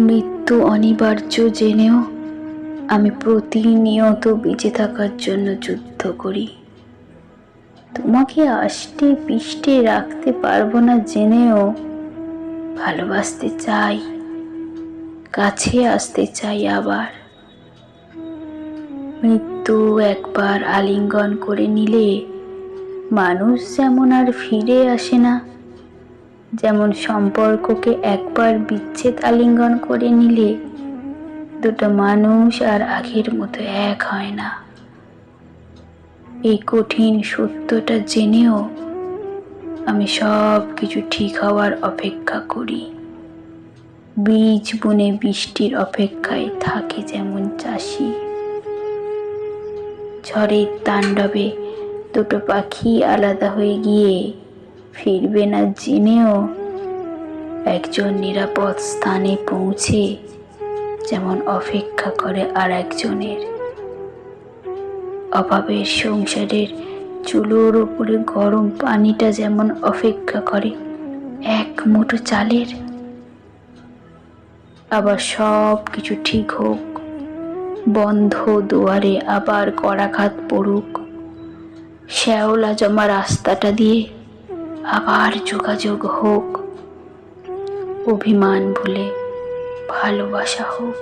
মৃত্যু অনিবার্য জেনেও আমি প্রতিনিয়ত বেঁচে থাকার জন্য যুদ্ধ করি। তোমাকে আষ্টে পিষ্টে রাখতে পারবো না জেনেও ভালোবাসতে চাই, কাছে আসতে চাই আবার। মৃত্যু একবার আলিঙ্গন করে নিলে মানুষ যেমন আর ফিরে আসে না, যেমন সম্পর্ককে একবার বিচ্ছেদ আলিঙ্গন করে নিলে দুটো মানুষ আর আগের মতো এক হয় না। এই কঠিন সত্যটা জেনেও আমি সব কিছু ঠিক হওয়ার অপেক্ষা করি। বীজ বুনে বৃষ্টির অপেক্ষায় থাকে যেমন চাষি। ঝড়ের তাণ্ডবে দুটো পাখি আলাদা হয়ে গিয়ে ফিরবে না জেনেও একজন নিরাপদ স্থানে পৌঁছে যেমন অপেক্ষা করে আর একজনের। অভাবের সংসারের চুলোর ওপরে গরম পানিটা যেমন অপেক্ষা করে এক মুঠো চালের। আবার সব কিছু ঠিক হোক, বন্ধ দুয়ারে আবার করাঘাত পড়ুক, শ্যাওলা জমা রাস্তাটা দিয়ে আবার যোগাযোগ হোক, অভিমান ভুলে ভালোবাসা হোক।